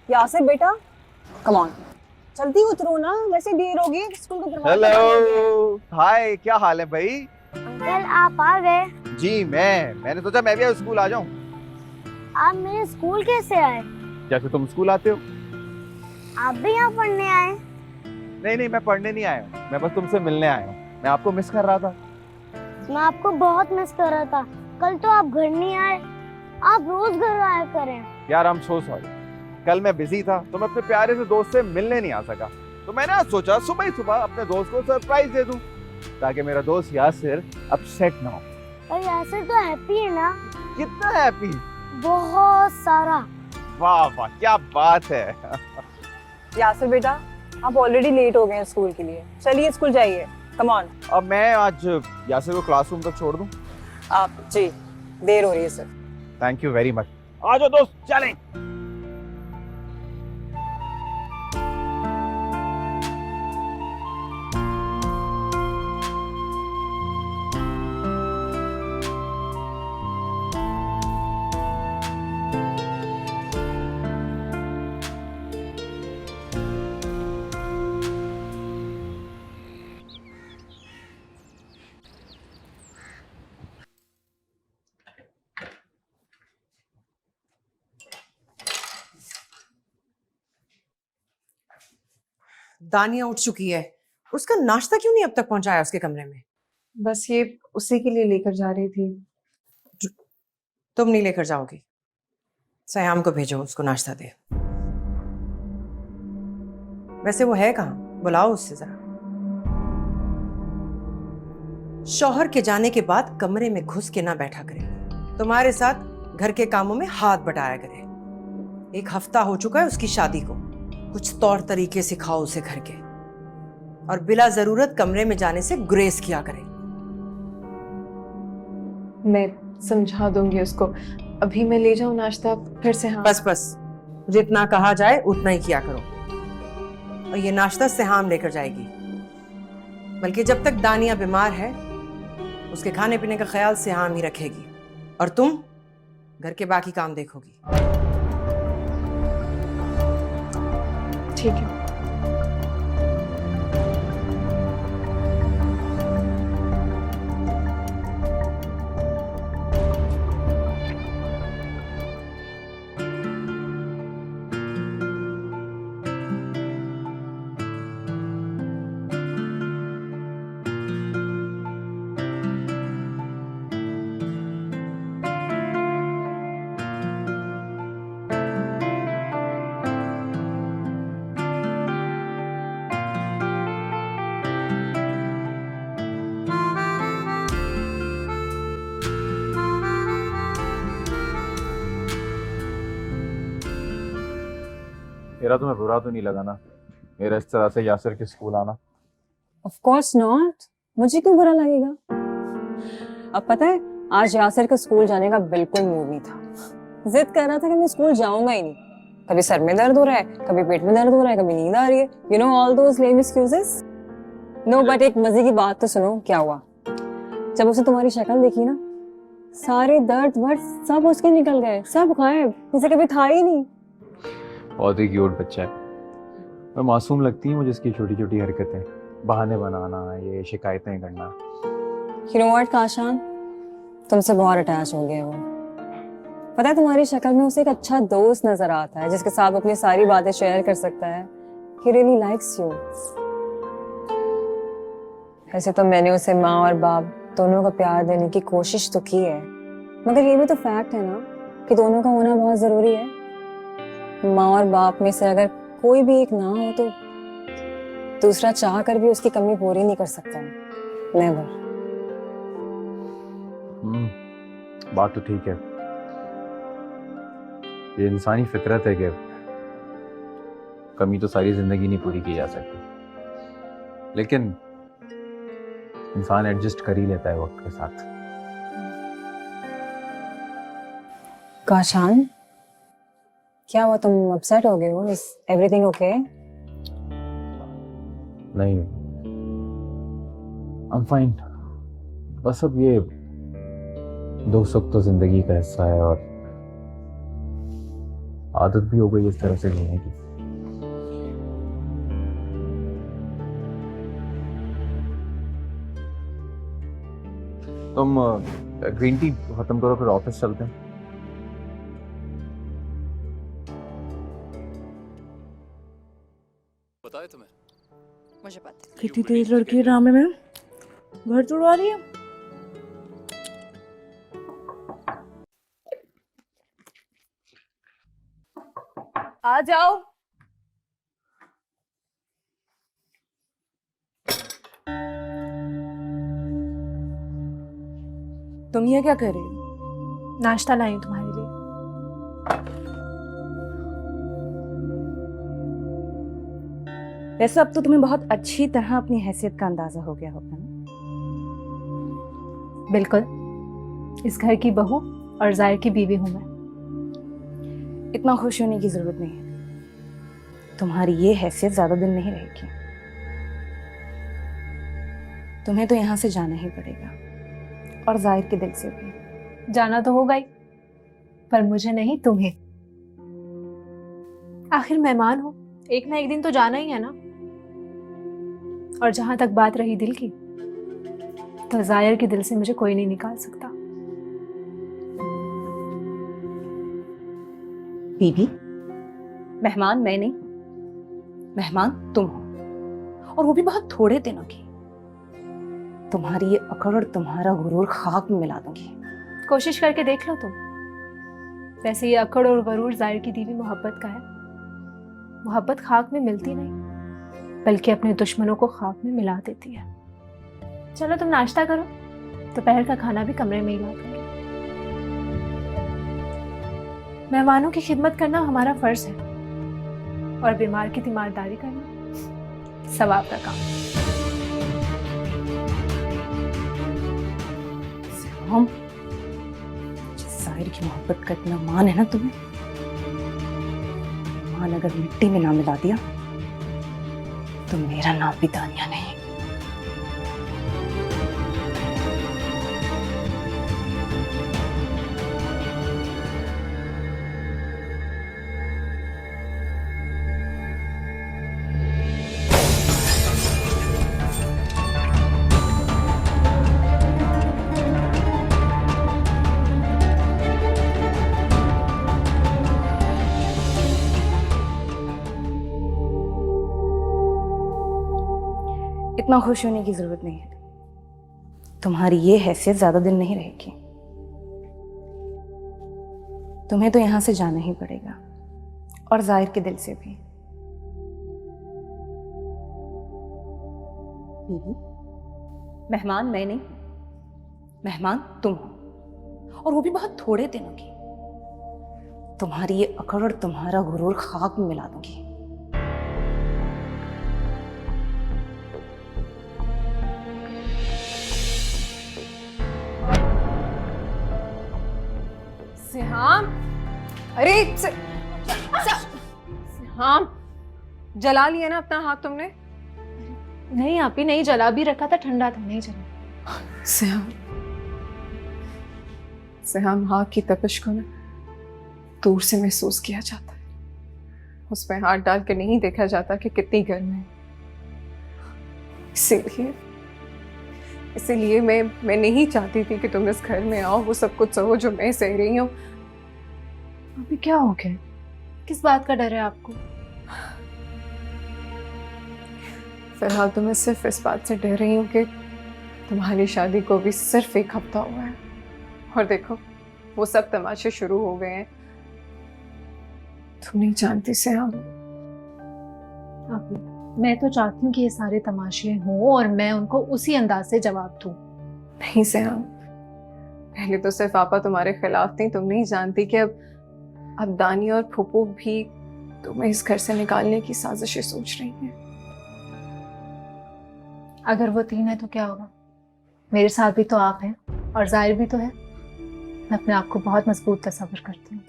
यासिर बेटा, come on, जल्दी उतरो ना, वैसे देर होगी स्कूल को प्रभात हेलो, खबर हो गया है। हाय, क्या हाल है भाई? अंकल आप आ गए। जी मैंने सोचा मैं भी आज स्कूल आ जाऊं। आप मेरे स्कूल कैसे आए? जैसे तुम स्कूल आते हो। आप भी यहाँ पढ़ने आए? नहीं नहीं, मैं पढ़ने नहीं आया हूँ, मैं बस तुमसे मिलने आया हूँ। मैं आपको मिस कर रहा था। मैं आपको बहुत मिस कर रहा था। कल तो आप घर नहीं आए। आप रोज घर आया करें। यार, आई एम सो सॉरी। कल मैं बिजी था तो मैं अपने प्यारे से दोस्त से मिलने नहीं आ सका। तो मैंने आज सोचा सुबह ही सुबह अपने दोस्त को सरप्राइज दे दूं, ताकि मेरा दोस्त यासिर अपसेट ना हो। पर यासिर तो हैप्पी है ना? कितना हैप्पी! बहुत सारा। वाह वाह, क्या बात है। यासिर बेटा, आप ऑलरेडी लेट हो गए हैं स्कूल के लिए, चलिए स्कूल जाइए, कम ऑन। अब मैं आज यासिर को क्लासरूम तक छोड़ दूं? आप जी, देर हो रही है sir. Thank you very much. आ जाओ दोस्त, चलें। दानिया उठ चुकी है। उसका नाश्ता क्यों नहीं अब तक पहुंचाया उसके कमरे में? बस ये उसी के लिए लेकर जा रही थी। तुम नहीं लेकर जाओगी? सयाम को भेजो, उसको नाश्ता दे। वैसे वो है कहाँ? बुलाओ उससे जरा। शौहर के जाने के बाद कमरे में घुस के ना बैठा करे, तुम्हारे साथ घर के कामों में हाथ बटाया करे। 1 हफ्ता हो चुका है उसकी शादी को। कुछ तौर तरीके सिखाओ उसे घर के, और बिला जरूरत कमरे में जाने से गुरेज किया करे। मैं समझा दूंगी उसको। अभी मैं ले जाऊं नाश्ता फिर से? हाँ बस बस, जितना कहा जाए उतना ही किया करो। और ये नाश्ता सिहाम लेकर जाएगी, बल्कि जब तक दानिया बीमार है उसके खाने पीने का ख्याल सिहाम ही रखेगी, और तुम घर के बाकी काम देखोगी। ठीक है। मेरा तुम्हें बुरा तो नहीं लगा ना, मेरा इस तरह से यासिर के स्कूल आना? ऑफ कोर्स नॉट, मुझे क्यों बुरा लगेगा? अब पता है, आज यासिर का स्कूल जाने का बिल्कुल मूड नहीं था। जिद कर रहा था कि मैं स्कूल जाऊंगा ही नहीं। कभी सर में दर्द हो रहा है, कभी पेट में दर्द हो रहा है, कभी नींद आ रही है, you know all those lame excuses. No, but एक मजे की बात तो सुनो, क्या हुआ जब उसे तुम्हारी शक्ल देखी ना, सारे दर्द वर्द सब उसके निकल गए, सब गायब, जैसे कभी था ही नहीं। बहुत ही क्यूट बच्चा है। मैं मासूम लगती है मुझे इसकी छोटी छोटी हरकतें, बहाने बनाना, ये शिकायतें करना। यू नो व्हाट काशान, तुमसे बहुत अटैच हो गया वो। पता है, तुम्हारी शक्ल में उसे एक अच्छा दोस्त नजर आता है, जिसके साथ अपनी सारी बातें शेयर कर सकता है। He really likes you। वैसे तो मैंने उसे माँ और बाप दोनों का प्यार देने की कोशिश तो की है, मगर ये भी तो फैक्ट है ना कि दोनों का होना बहुत जरूरी है। माँ और बाप में से अगर कोई भी एक ना हो तो दूसरा चाह कर भी उसकी कमी पूरी नहीं कर सकता। नेवर। बात तो ठीक है, ये इंसानी फितरत है कि कमी तो सारी जिंदगी नहीं पूरी की जा सकती, लेकिन इंसान एडजस्ट कर ही लेता है वक्त के साथ। काशान, क्या हुआ, तुम अपसेट हो गए हो? Is everything okay? नहीं, आई एम फाइन। बस अब ये दुख सुख तो जिंदगी का हिस्सा है, और आदत भी हो गई इस तरह से जीने की। तुम ग्रीन टी खत्म करो, फिर ऑफिस चलते हैं। बताया तुम्हें? मुझे पता कितनी तेज लड़की है ड्रामे में, घर तुड़वा रही है। आ जाओ। तुम ये क्या कर रही हो? नाश्ता लाई हूं तुम्हारे लिए। वैसे अब तो तुम्हें बहुत अच्छी तरह अपनी हैसियत का अंदाजा हो गया होगा ना? बिल्कुल, इस घर की बहू और जाहिर की बीवी हूं मैं। इतना खुश होने की जरूरत नहीं है। तुम्हारी ये हैसियत ज्यादा दिन नहीं रहेगी। तुम्हें तो यहाँ से जाना ही पड़ेगा, और जाहिर के दिल से भी। जाना तो होगा ही, पर मुझे नहीं, तुम्हें। आखिर मेहमान हो, एक ना एक दिन तो जाना ही है ना। और जहां तक बात रही दिल की, तो जाहिर के दिल से मुझे कोई नहीं निकाल सकता। बीबी, मेहमान मैं नहीं, मेहमान तुम हो, और वो भी बहुत थोड़े दिनों की। तुम्हारी ये अकड़ और तुम्हारा गुरूर खाक में मिला दूंगी। कोशिश करके देख लो तुम। वैसे ये अकड़ और गरूर जाहिर की दी हुई मोहब्बत का है। मोहब्बत खाक में मिलती नहीं, बल्कि अपने दुश्मनों को खाक में मिला देती है। चलो तुम नाश्ता करो, दोपहर का खाना भी कमरे में ही ला दूंगी। मेहमानों की खिदमत करना हमारा फर्ज है, और बीमार की तीमारदारी करना सवाब का काम। हम जाहिर की मोहब्बत का इतना मान है ना तुम्हें, मान अगर मिट्टी में ना मिला दिया तो मेरा नाम भी दानिया नहीं। इतना खुश होने की जरूरत नहीं है। तुम्हारी ये हैसियत ज्यादा दिन नहीं रहेगी। तुम्हें तो यहां से जाना ही पड़ेगा, और जाहिर के दिल से भी। बीबी, मेहमान मैं नहीं, मेहमान तुम हो, और वो भी बहुत थोड़े दिनों की। तुम्हारी ये अकड़ और तुम्हारा गुरूर खाक में मिला दूंगी। सिहाम, अरे सिहाम, जला लिया ना अपना हाथ तुमने? नहीं आप ही नहीं, जला भी रखा था, ठंडा था, नहीं जला। सिहाम आग की तपिश को ना दूर से महसूस किया जाता है, उसमें हाथ डाल के नहीं देखा जाता कि कितनी गर्म है। इसीलिए मैं नहीं चाहती थी कि तुम इस घर में आओ, वो सब कुछ सहो जो मैं सह रही हूँ। अभी क्या हो गया? किस बात का डर है आपको? फिलहाल तो मैं सिर्फ इस बात से डर रही हूँ कि तुम्हारी शादी को भी सिर्फ 1 हफ्ता हुआ है, और देखो वो सब तमाशे शुरू हो गए हैं। तुम नहीं जानती से हम। मैं तो चाहती हूँ कि ये सारे तमाशे हों और मैं उनको उसी अंदाज से जवाब दूँ। नहीं से हम, पहले तो सिर्फ आपा तुम्हारे खिलाफ थी। तुम नहीं जानती कि अब दानी और फूफू भी तुम्हें इस घर से निकालने की साजिशें सोच रही हैं। अगर वो 3 है तो क्या होगा? मेरे साथ भी तो आप हैं, और जाहिर भी तो है। मैं अपने आप को बहुत मजबूत तस्वर करती हूँ।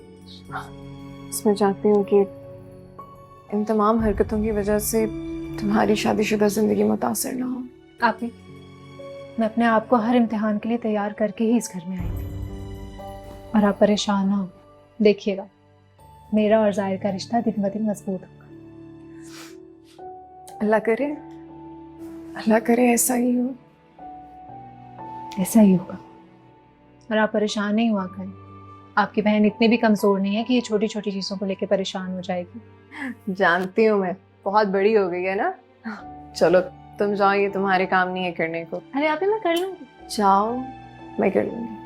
इसमें चाहती हूँ कि इन तमाम हरकतों की वजह से तुम्हारी शादीशुदा जिंदगी मुतासर ना हो। आप ही, मैं अपने आप को हर इम्तिहान के लिए तैयार करके ही इस घर में आई थी, और आप परेशान ना हो। देखिएगा, मेरा और जाहिर का रिश्ता दिन ब दिन मजबूत होगा। अल्लाह करे ऐसा ही हो। ऐसा ही होगा। और आप परेशान नहीं हुआ करें। आपकी बहन इतनी भी कमजोर नहीं है कि ये छोटी छोटी चीजों को लेकर परेशान हो जाएगी। जानती हूँ मैं, बहुत बड़ी हो गई है ना। चलो तुम जाओ, ये तुम्हारे काम नहीं है करने को। अरे आप ही मैं कर लूंगी। जाओ, मैं कर लूंगी।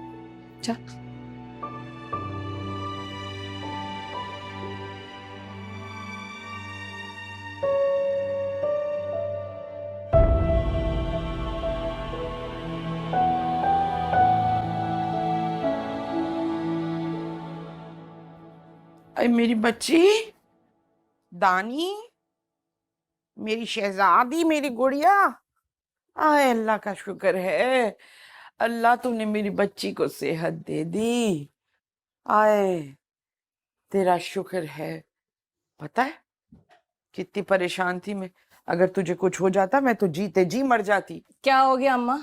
अरे मेरी बच्ची दानी, मेरी शहजादी, मेरी गुड़िया, आए अल्लाह का शुक्र है। अल्लाह तूने मेरी बच्ची को सेहत दे दी। आए तेरा शुक्र है। पता है कितनी परेशान थी मैं। अगर तुझे कुछ हो जाता मैं तो जीते जी मर जाती। क्या हो गया अम्मा?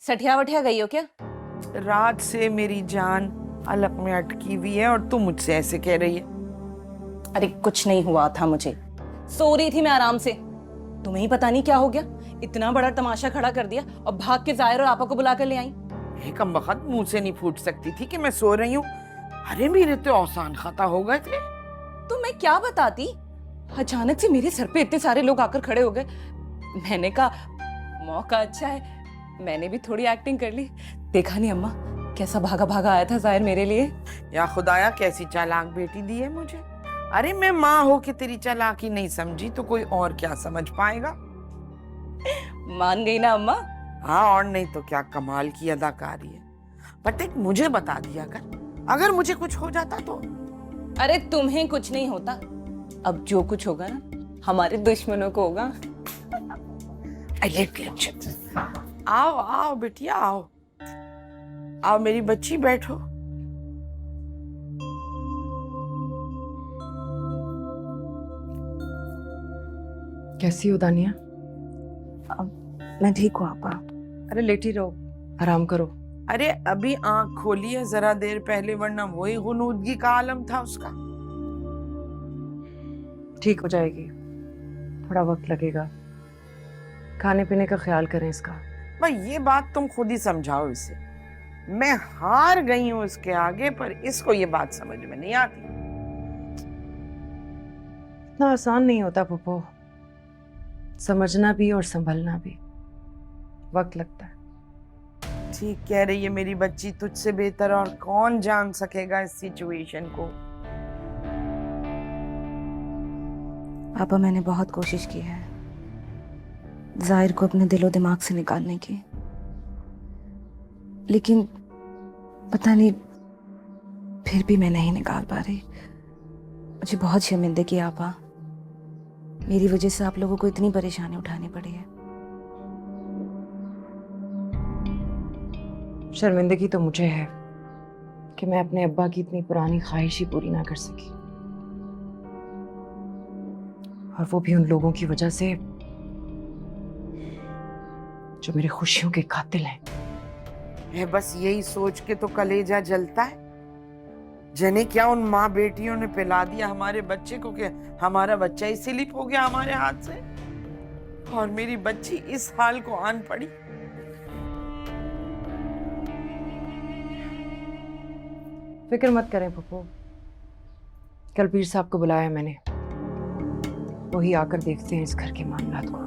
सठिया वठिया गई हो क्या? रात से मेरी जान अलग में अटकी हुई है और तू मुझसे ऐसे कह रही है। अरे कुछ नहीं हुआ था, मुझे सो रही थी मैं आराम से। तुम्हें ही पता नहीं क्या हो गया, इतना बड़ा तमाशा खड़ा कर दिया और भाग के जाहिर और आपा को बुला कर ले आई। एक कमबख्त मुंह से नहीं फूट सकती थी कि मैं सो रही हूँ। अरे मेरे तो औसान खता हो गए थे। तो मैं क्या बताती? अचानक से मेरे सर पे इतने सारे लोग आकर खड़े हो गए। मैंने कहा मौका अच्छा है, मैंने भी थोड़ी एक्टिंग कर ली। देखा नहीं अम्मा कैसा भागा भागा आया था जाहिर मेरे लिए। या खुदाया कैसी चालाक बेटी दी है मुझे। अरे मैं माँ हो के तेरी चालाकी नहीं समझी तो कोई और क्या समझ पाएगा। मान गई ना अम्मा? हाँ और नहीं तो क्या, कमाल की अदाकारी है। बट एक मुझे बता दिया कर, अगर मुझे कुछ हो जाता तो। अरे तुम्हें कुछ नहीं होता, अब जो कुछ होगा ना हमारे दुश्मनों को होगा। आओ आओ बेटिया आओ, आओ मेरी बच्ची बैठो। कैसी हो दानिया? मैं ठीक हूँ आपा। अरे लेटी रहो, आराम करो। अरे अभी आंख खोली है जरा देर पहले, वरना वही गुनूदगी का आलम था उसका। ठीक हो जाएगी, थोड़ा वक्त लगेगा। खाने पीने का ख्याल करें इसका। भाई ये बात तुम खुद ही समझाओ इसे। मैं हार गई हूँ इसके आगे, पर इसको ये बात समझ में नहीं आती। इतना आसान नहीं होता पप्पू, समझना भी और संभलना भी वक्त लगता है। ठीक कह रही है मेरी बच्ची, तुझसे बेहतर और कौन जान सकेगा इस सिचुएशन को। पापा मैंने बहुत कोशिश की है जाहिर को अपने दिलो दिमाग से निकालने की, लेकिन पता नहीं फिर भी मैं नहीं निकाल पा रही। मुझे बहुत शर्मिंदगी आपा, मेरी वजह से आप लोगों को इतनी परेशानी उठानी पड़ी है। शर्मिंदगी तो मुझे है कि मैं अपने अब्बा की इतनी पुरानी ख्वाहिश ही पूरी ना कर सकी, और वो भी उन लोगों की वजह से जो मेरी खुशियों के कातिल हैं। बस यही सोच के तो कलेजा जलता है। जने क्या उन माँ बेटियों ने पिला दिया हमारे बच्चे को कि हमारा बच्चा ही स्लिप हो गया हमारे हाथ से, और मेरी बच्ची इस हाल को आन पड़ी। फिक्र मत करें पप्पू, कल पीर साहब को बुलाया मैंने, वही आकर देखते हैं इस घर के मामलात को।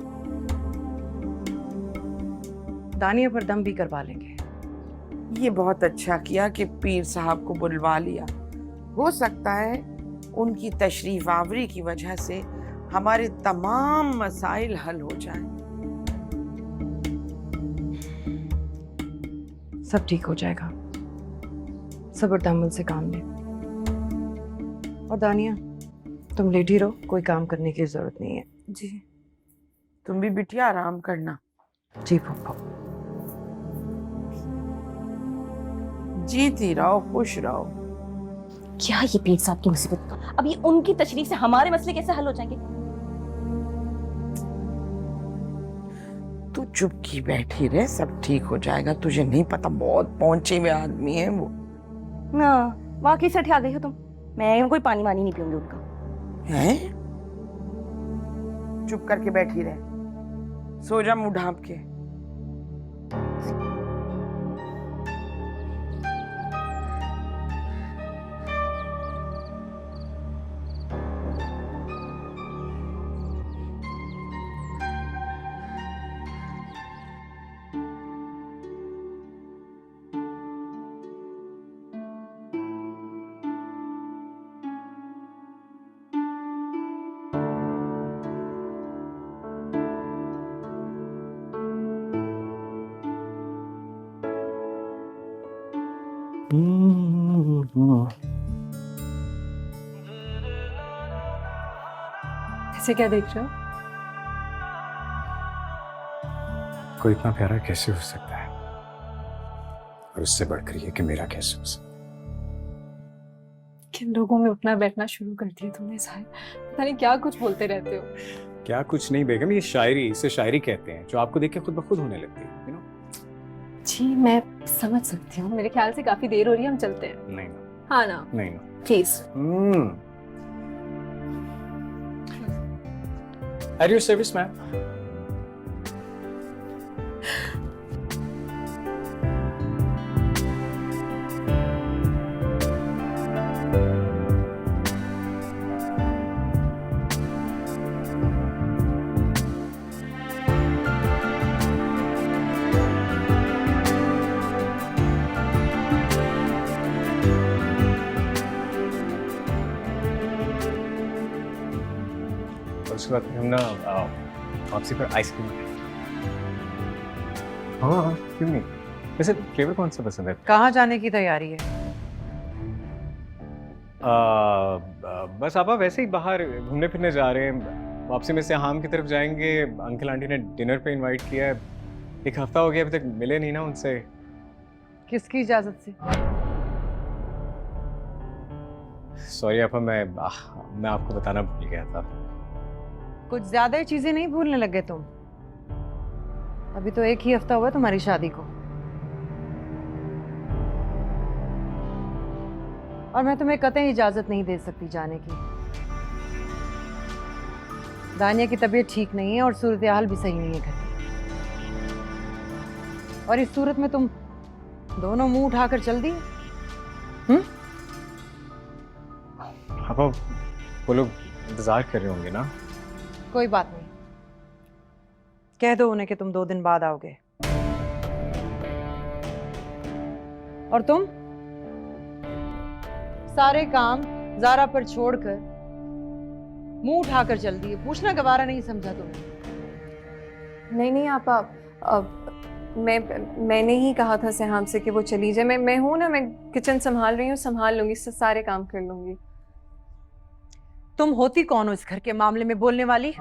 दानिया पर दम भी करवा लेंगे। ये बहुत अच्छा किया कि पीर साहब को बुलवा लिया। हो सकता है उनकी तशरीफ आवरी की वजह से हमारे तमाम मसाइल हल हो जाएं। सब ठीक हो जाएगा, सब्र तहम्मुल से काम ले। और दानिया तुम लेटी रहो, कोई काम करने की जरूरत नहीं है। जी तुम भी बिटिया आराम करना। जी पप्पू। जीती रहो, खुश रहो। क्या ये पीर साहब की मुसीबत, अब ये उनकी तशरीफ से हमारे मसले कैसे हल हो जाएंगे? तू चुप की बैठी रहे, सब ठीक हो जाएगा। तुझे नहीं पता बहुत पहुंचे हुए आदमी है वो। हाँ वाकई सठी आ गई हो तुम। मैं कोई पानी वानी नहीं पीऊंगी उनका। हैं? चुप करके बैठी रहे, सो जा मुंह ढांप के। ऐसे क्या देख रहे हो? कोई इतना प्यारा कैसे हो सकता है, और उससे बढ़कर ये कि मेरा कैसे हो सकता है। किन लोगों में उठना बैठना शुरू कर दिया तुमने साहिल, पता नहीं क्या कुछ बोलते रहते हो। क्या कुछ नहीं बेगम, ये शायरी, इसे शायरी कहते हैं, जो आपको देख के खुद ब खुद होने लगती है, you know? जी मैं समझ सकती हूँ, मेरे ख्याल से काफी देर हो रही है, हम चलते हैं। नहीं ना, हाँ ना, नहीं ना, please. At your service, ma'am. उसके बाद हम ना वापसी पर आइसक्रीम। हाँ, क्यों नहीं। वैसे फ्लेवर कौन सा पसंद है? कहाँ जाने की तैयारी है? बस आपा वैसे ही बाहर घूमने फिरने जा रहे हैं। वापसी में से हाम की तरफ जाएंगे। अंकल आंटी ने डिनर पे इनवाइट किया है। एक हफ्ता हो गया, अभी तक मिले नहीं ना उनसे। किसकी इजाजत से? सॉरी आपा, मैं आपको बताना भूल गया था। कुछ ज्यादा ही चीजें नहीं भूलने लगे तुम? अभी तो एक ही हफ्ता हुआ तुम्हारी शादी को, और मैं तुम्हें कतई इजाजत नहीं दे सकती जाने की। दानिया की तबीयत ठीक नहीं है और सूरत हाल भी सही नहीं है घर की, और इस सूरत में तुम दोनों मुंह उठाकर चल दी। आपा वो लोग इंतजार कर रहे होंगे ना? कोई बात नहीं, कह दो उन्हें कि तुम 2 दिन बाद आओगे। और तुम सारे काम ज़ारा पर छोड़कर मुंह उठाकर चल दिए। पूछना गवारा नहीं समझा तुमने? नहीं आपा, मैंने ही कहा था सेहाम से कि वो चली जाए। मैं हूं ना, मैं किचन संभाल रही हूँ, संभाल लूंगी, सारे काम कर लूंगी। तुम होती कौन हो इस घर के मामले में बोलने वाली?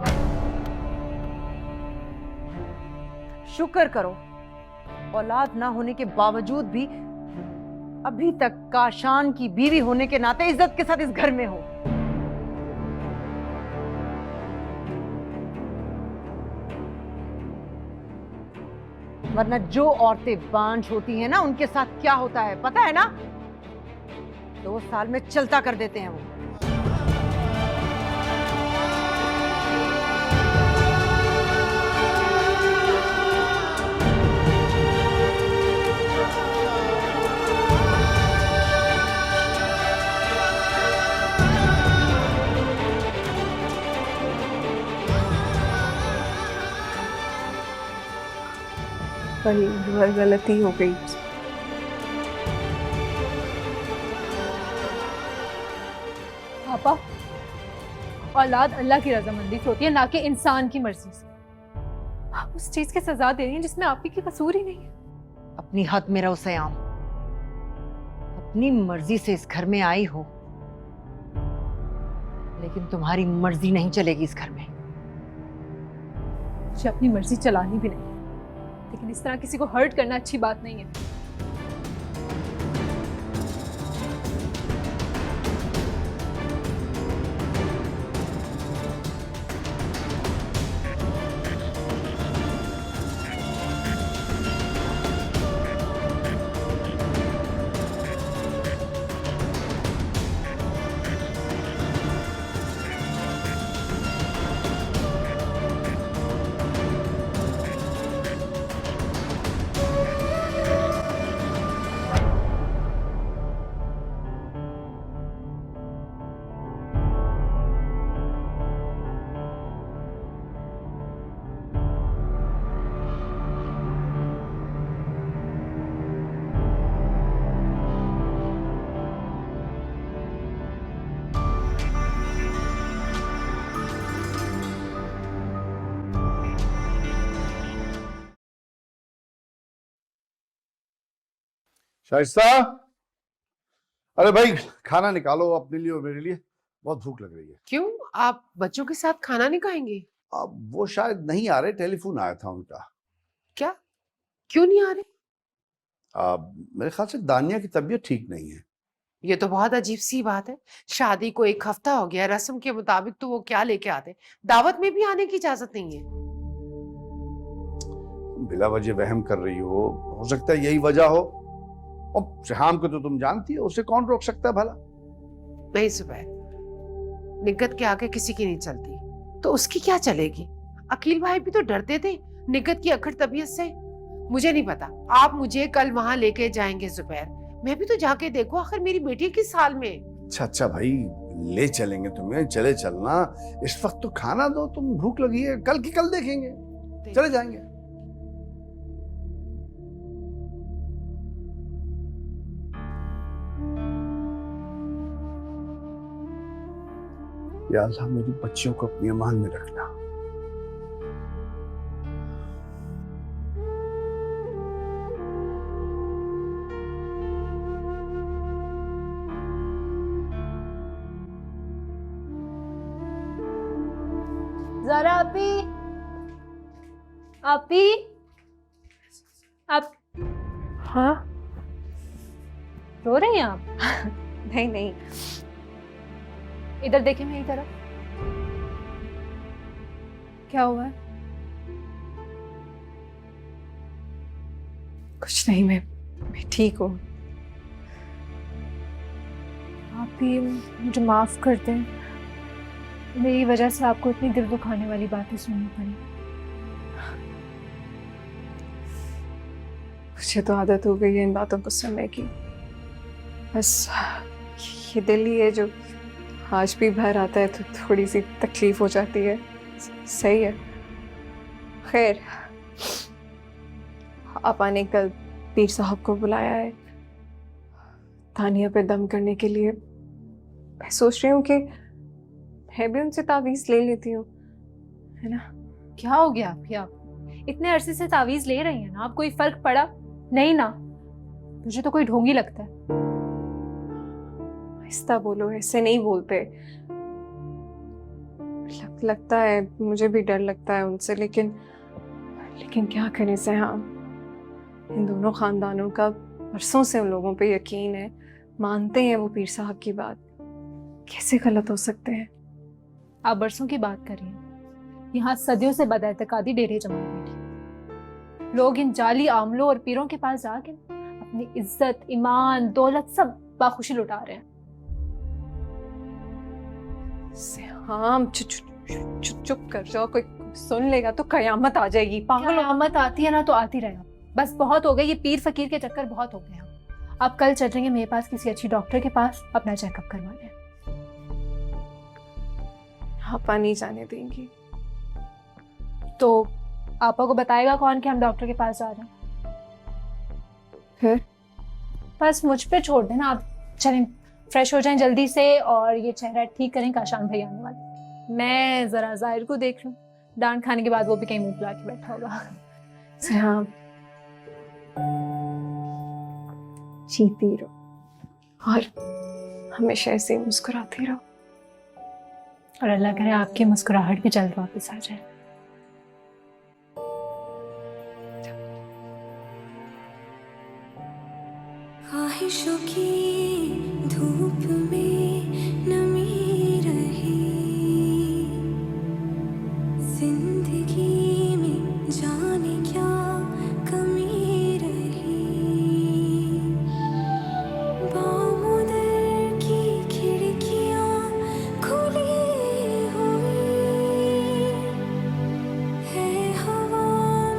शुक्र करो औलाद ना होने के बावजूद भी अभी तक काशान की बीवी होने के नाते इज्जत के साथ इस घर में हो। वरना जो औरतें बांझ होती हैं ना, उनके साथ क्या होता है पता है ना? 2 साल में चलता कर देते हैं वो। पर गलती हो गई। पापा, औलाद अल्लाह की रजामंदी से होती है, ना कि इंसान की मर्जी से। आप उस चीज की सजा दे रही हैं जिसमें आपकी की कसूर ही नहीं है। अपनी हद में रहो सयाम। अपनी मर्जी से इस घर में आई हो, लेकिन तुम्हारी मर्जी नहीं चलेगी इस घर में। मुझे अपनी मर्जी चलानी भी नहीं, लेकिन इस तरह किसी को हर्ट करना अच्छी बात नहीं है। शाइस्ता, अरे भाई खाना निकालो अपने लिए और मेरे लिए, बहुत भूख लग रही है। क्यों, आप बच्चों के साथ खाना नहीं खाएंगे? अब वो शायद नहीं आ रहे, टेलीफोन आया था उनका। क्या, क्यों नहीं आ रहे? मेरे ख्याल से दानिया की तबीयत ठीक नहीं है। ये तो बहुत अजीब सी बात है। शादी को 1 हफ्ता हो गया, रस्म के मुताबिक तो वो क्या लेके आते, दावत में भी आने की इजाजत नहीं है। बिला वजह वहम कर रही हो सकता है यही वजह हो। और शहाम को तो तुम जानती हो, उसे कौन रोक सकता है भला। नहीं सुबह, निगत के आगे किसी की नहीं चलती, तो उसकी क्या चलेगी? अकील भाई भी तो डरते थे निगत की अखड़ तबीयत से। मुझे नहीं पता, आप मुझे कल वहां लेके जाएंगे जुबैर, मैं भी तो जाके देखो आखिर मेरी बेटी किस हाल में। अच्छा भाई, ले चलेंगे तुम्हें, चले चलना। इस वक्त तो खाना दो, तुम भूख लगी है, कल की कल देखेंगे, चले जाएंगे। या अल्लाह, मेरी बच्चियों को अपनी अमान में रखना। जरा आपी, आप हाँ, रो रही हैं आप? नहीं नहीं, इधर देखें मेरी तरफ। क्या हुआ है? कुछ नहीं, मैं ठीक हूँ। आप भी मुझे माफ कर दें, मेरी वजह से आपको इतनी दिल दुखाने वाली बातें सुननी पड़ी। मुझे तो आदत हो गई है इन बातों को सुनने की। बस ये दिल ही है जो आज भी बाहर आता है तो थोड़ी सी तकलीफ हो जाती है। सही है। खैर, आपा ने कल पीर साहब को बुलाया है तानिया पे दम करने के लिए। मैं सोच रही हूँ कि मैं भी उनसे तावीज़ ले लेती हूँ, है ना? क्या हो गया आप इतने अरसे से तावीज ले रही हैं ना, आप कोई फर्क पड़ा? नहीं ना, मुझे तो कोई ढोंगी लगता है। आहिस्ता बोलो, ऐसे नहीं बोलते। लगता है, मुझे भी डर लगता है उनसे, लेकिन क्या करें सहाम, इन दोनों खानदानों का बरसों से उन लोगों पे यकीन है, मानते हैं वो पीर साहब की बात, कैसे गलत हो सकते हैं? आप बरसों की बात कर रही हैं, यहाँ सदियों से बदएतकादी डेरे जमाई बैठी। लोग इन जाली आमलों और पीरों के पास जाके अपनी इज्जत, ईमान, दौलत सब बाखुशी लुटा रहे हैं। सहाम, चुप कर जाओ, कोई सुन लेगा तो कयामत आ जाएगी। पागल कयामत आती है ना तो आती रहे, बस बहुत हो गए ये पीर फकीर के चक्कर, बहुत हो गए। आप कल चलेंगे मेरे पास किसी अच्छी डॉक्टर के पास अपना चेकअप करवाने। आपा नहीं जाने देंगी तो आपा को बताएगा कौन कि हम डॉक्टर के पास जा रहे हैं? फिर बस मुझ पे छोड़ देना। आप चलें, फ्रेश हो जाएं जल्दी से और ये चेहरा ठीक करें, काशान भाई आने वाले। मैं जरा जाहिर को देख लूं, डांट खाने के बाद वो भी कहीं मुंह फुला के बैठा होगा। हाँ, जीती रहो और हमेशा ऐसे ही मुस्कुराती रहो, और अल्लाह करे आपकी मुस्कुराहट भी जल्द वापस आ जाए। ख्वाहिशों की धूप में नमी रही, जिंदगी में जाने क्या कमी रही, बामुदर की खिड़कियां खुली हुई है, हवा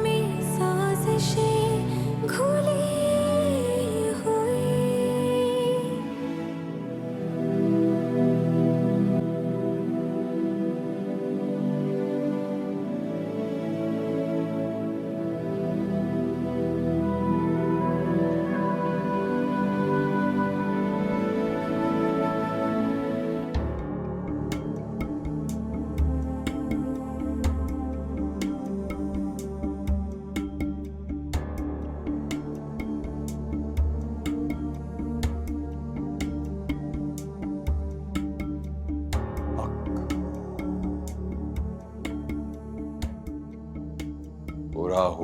में साजिशें खुली हुई,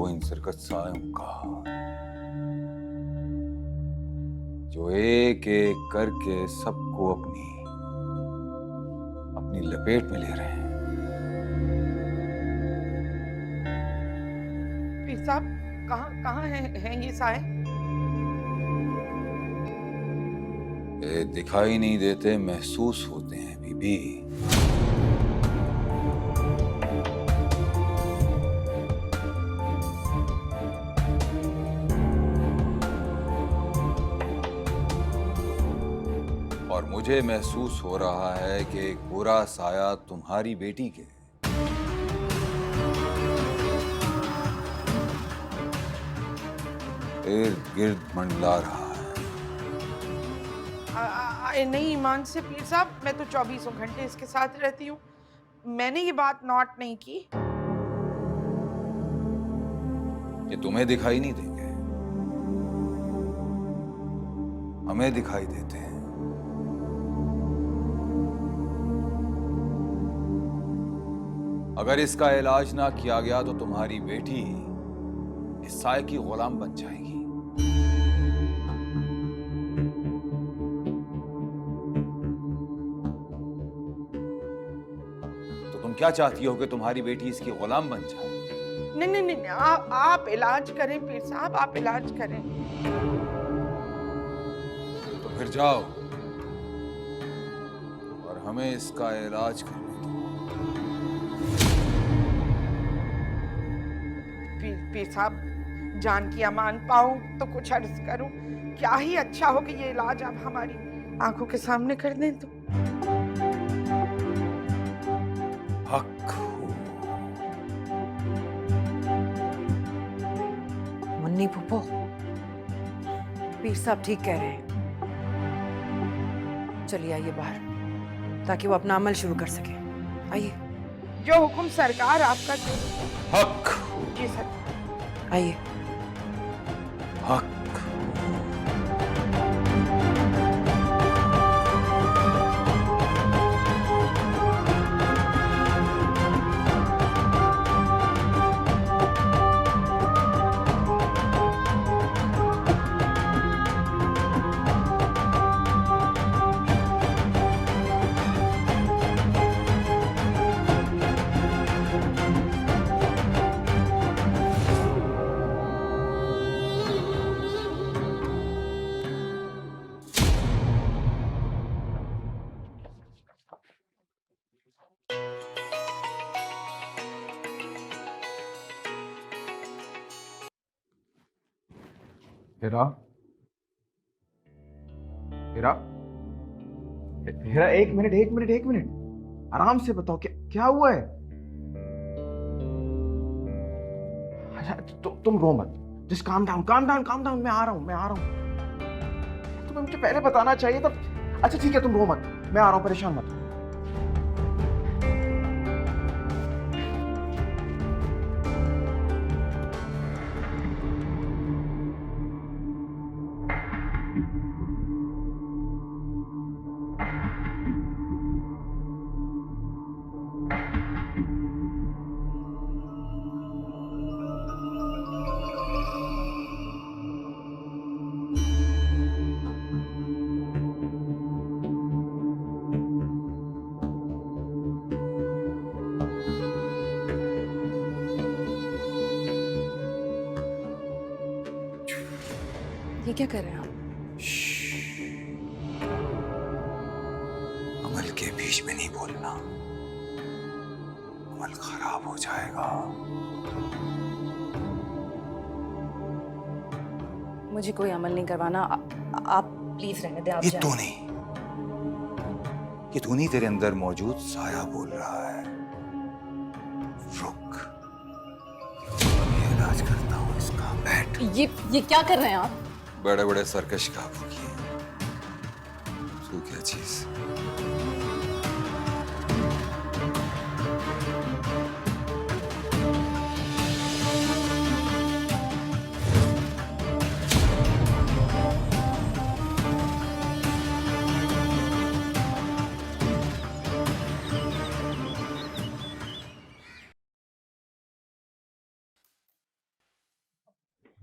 हो इन सरकत सायों का, जो एक एक करके सबको अपनी अपनी लपेट में ले रहे हैं। पीर साहब, कहाँ हैं ये साए? ये दिखाई नहीं देते, महसूस होते हैं बीबी। और मुझे महसूस हो रहा है कि एक बुरा साया तुम्हारी बेटी के इर्द गिर्द मंडला रहा है। नहीं ईमान से पीर साहब, मैं तो 24 घंटे इसके साथ रहती हूँ। मैंने ये बात नोट नहीं की। ये तुम्हें दिखाई नहीं देंगे, हमें दिखाई देते हैं। अगर इसका इलाज ना किया गया तो तुम्हारी बेटी इस साए की गुलाम बन जाएगी। तो तुम क्या चाहती हो कि तुम्हारी बेटी इसकी गुलाम बन जाए? नहीं, आप इलाज करें पीर साहब, आप इलाज करें। तो फिर जाओ और हमें इसका इलाज करने दो। पीर साहब, जान की अमान पाऊं तो कुछ अर्ज करूं। क्या ही अच्छा हो कि ये इलाज आप हमारी आंखों के सामने कर दें तो। हक मुन्नी फूफो, पीर साहब ठीक कह रहे हैं। चलिए आइए बाहर ताकि वो अपना अमल शुरू कर सके। आइए। जो हुक्म सरकार आपका। हक। जी सर। आइए। हक। हीरा, हीरा, हीरा, एक मिनट, आराम से बताओ क्या हुआ है? अच्छा, तुम रो मत, जस्ट काम डाउन, मैं आ रहा हूँ। तुम्हें मुझे पहले बताना चाहिए था। अच्छा ठीक है, तुम रो मत, मैं आ रहा हूँ, परेशान मत हो। ये क्या कर रहे हैं आप? अमल के बीच में नहीं बोलना, अमल खराब हो जाएगा। मुझे कोई अमल नहीं करवाना। आप प्लीज रहने दें। आप ये जाएं। तू नहीं तेरे अंदर मौजूद साया बोल रहा है। रुक, मैं इलाज करता हूँ इसका। बैठ। ये क्या कर रहे हैं आप? बड़े बड़े सरकश काबू किए। तू क्या चीज?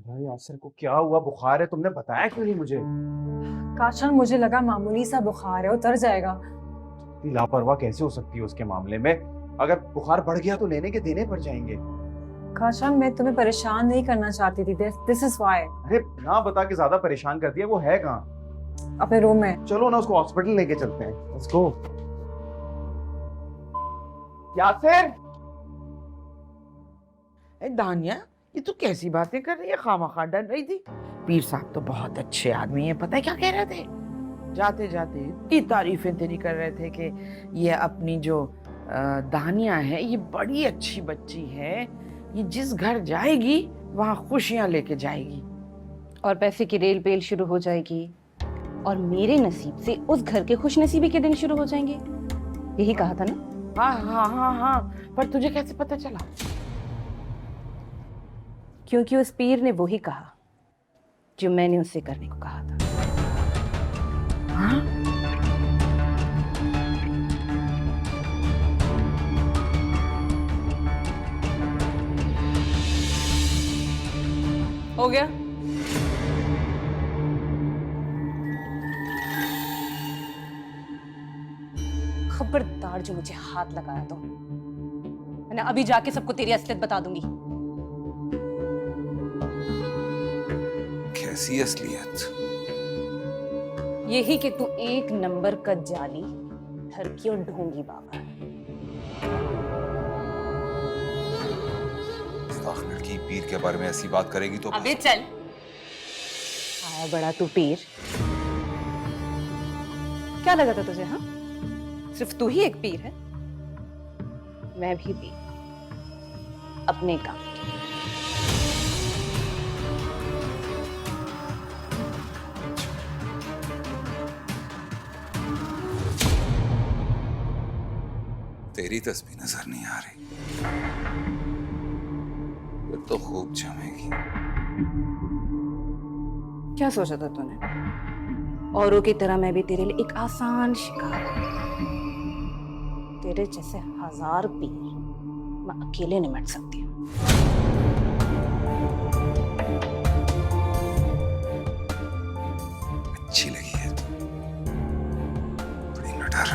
भाई यासिर को क्या हुआ? बुखार है, तुमने बताया क्यों नहीं मुझे? काशान मुझे लगा मामूली सा बुखार है, उतर जाएगा। इतनी लापरवाह कैसे हो सकती है उसके मामले में? अगर बुखार बढ़ गया तो लेने के देने पड़ जाएंगे। काशान मैं तुम्हें परेशान नहीं करना चाहती थी, दिस इज व्हाई। अरे ना बता के ज्यादा परेशान कर दिया। वो है कहाँ? अपने रूम में। चलो ना उसको हॉस्पिटल लेके चलते हैं। Let's go. यासिर! दानिया, ये तू कैसी बातें कर रही है? खामखा डर रही थी। पीर साहब तो बहुत अच्छे आदमी हैं। पता है क्या कह रहे थे? जाते जाते इतनी तारीफें तेरी कर रहे थे कि ये अपनी जो दानिया है ये बड़ी अच्छी बच्ची है, ये जिस घर जाएगी वहाँ खुशियाँ लेके जाएगी। और पैसे की रेल पेल शुरू हो जाएगी और मेरे नसीब से उस घर के खुश नसीबी के दिन शुरू हो जाएंगे। यही कहा था ना? हाँ हाँ हाँ हाँ, पर तुझे कैसे पता चला? क्योंकि उस पीर ने वही कहा जो मैंने उससे करने को कहा था। हाँ? हो गया? खबरदार जो मुझे हाथ लगाया तो मैंने अभी जाके सबको तेरी असलियत बता दूंगी। कैसी असलियत? यही कि तू एक नंबर का जाली ठरकी और ढोंगी बाबा है। लड़की पीर के बारे में ऐसी बात करेगी तो अबे चल। आया बड़ा तू पीर। क्या लगा था तुझे? हाँ, सिर्फ तू ही एक पीर है? मैं भी पीर, अपने काम की। तेरी तस्वीर नजर नहीं आ रही, फिर तो खूब जमेगी। क्या सोचा था तूने? औरों की तरह मैं भी तेरे लिए एक आसान शिकार हूं। तेरे जैसे 1000 पीर मैं अकेले निमट सकती हूँ। अच्छी लगी है तू, बड़ी नडर।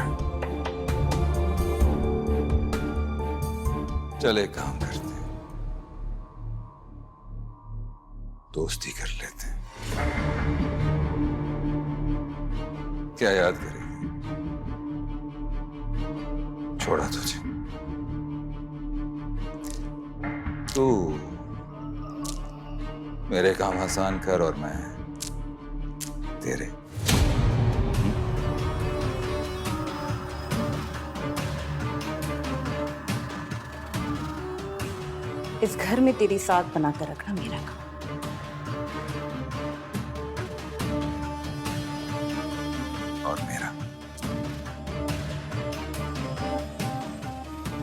चल एक काम करते हैं, दोस्ती कर लेते हैं। क्या याद करेगी? छोड़ा तुझे। तू मेरे काम आसान कर और मैं तेरे। इस घर में तेरी साथ बनाकर रखना मेरा काम। और मेरा?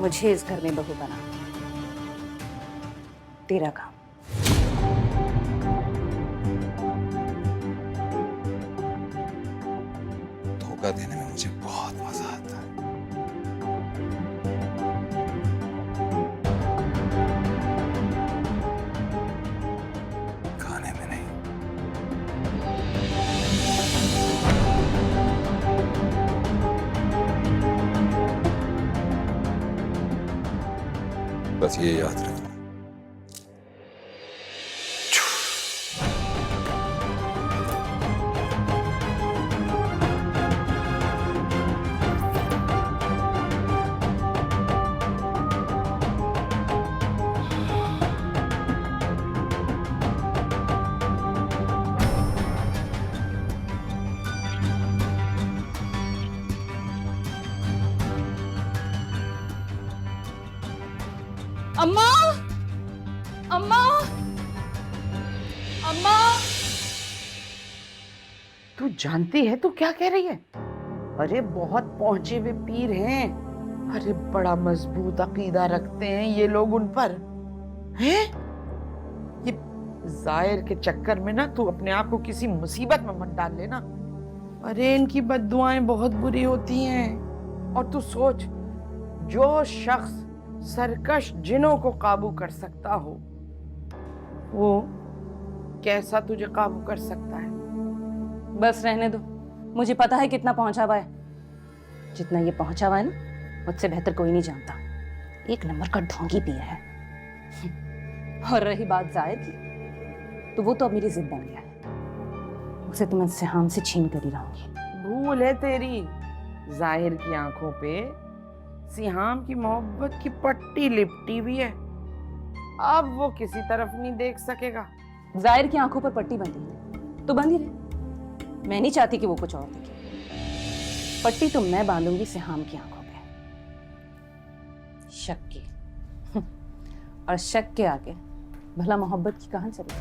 मुझे इस घर में बहू बना तेरा काम। धोखा देने में मुझे बहुत मजा आता है। खाने में नहीं। बस ये याद रखना। अम्मा, अम्मा, अम्मा। तू जानती है तू क्या कह रही है? अरे बहुत पहुंचे हुए पीर हैं। अरे बड़ा मजबूत अकीदा रखते हैं ये लोग उन पर। हैं? ये जाहिर के चक्कर में ना तू अपने आप को किसी मुसीबत में मत डाल लेना। अरे इनकी बद्दुआएं बहुत बुरी होती हैं। और तू सोच, जो शख्स सरकश जिनों को काबू कर सकता हो वो कैसा तुझे काबू कर सकता है? बस रहने दो, मुझे पता है कितना पहुंचा हुआ है। जितना ये पहुंचा हुआ है ना, मुझसे बेहतर कोई नहीं जानता। एक नंबर का ढोंगी पिया है। और रही बात जाहिर की, तो वो तो अब मेरी जिद बन गया है। उसे तो मैं सिहाम से छीन कर ही रहूंगी। भूल है तेरी, जाहिर की आंखों पे सिहाम की मोहब्बत की पट्टी लिपटी हुई है। अब वो किसी तरफ नहीं देख सकेगा। जाहिर की आंखों पर पट्टी बंधी है तो बंधी रहे। मैं नहीं चाहती कि वो कुछ और देखे। पट्टी तो मैं बांधूंगी सिहाम की आंखों पे, शक की। और शक के आगे भला मोहब्बत की कहां चलेगी।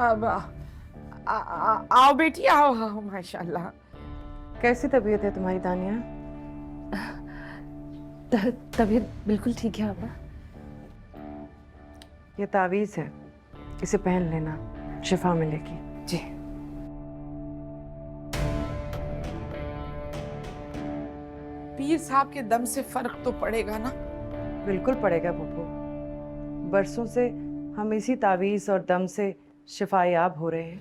अब आओ बेटी, आओ आओ, माशाल्लाह। कैसी तबीयत है तुम्हारी दानिया? तबीयत बिल्कुल ठीक है अब्बा। ये तावीज है, इसे पहन लेना, शिफा मिलेगी। जी। पीर साहब के दम से फर्क तो पड़ेगा ना? बिल्कुल पड़ेगा बुब्बू। बरसों से हम इसी तावीज और दम से शिफायाब हो रहे हैं।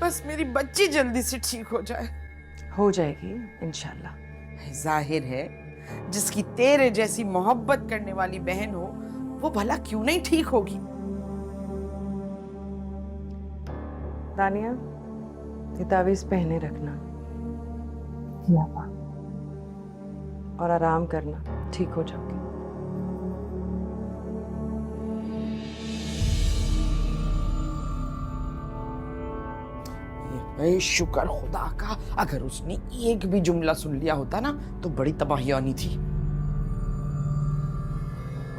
बस मेरी बच्ची जल्दी से ठीक हो जाए। हो जाएगी इंशाल्लाह। जाहिर है जिसकी तेरे जैसी मोहब्बत करने वाली बहन हो, वो भला क्यों नहीं ठीक होगी? दानिया, ये तावीज पहने रखना और आराम करना, ठीक हो जाओगे। ये शुक्र खुदा का, अगर उसने एक भी जुमला सुन लिया होता ना तो बड़ी तबाही आनी थी।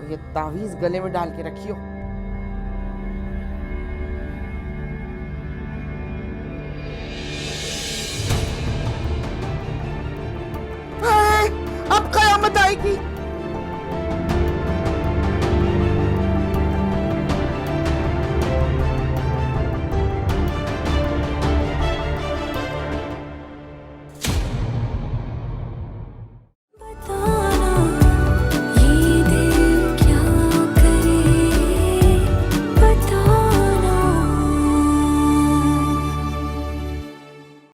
ये तावीज गले में डाल के रखियो। अब कयामत आएगी।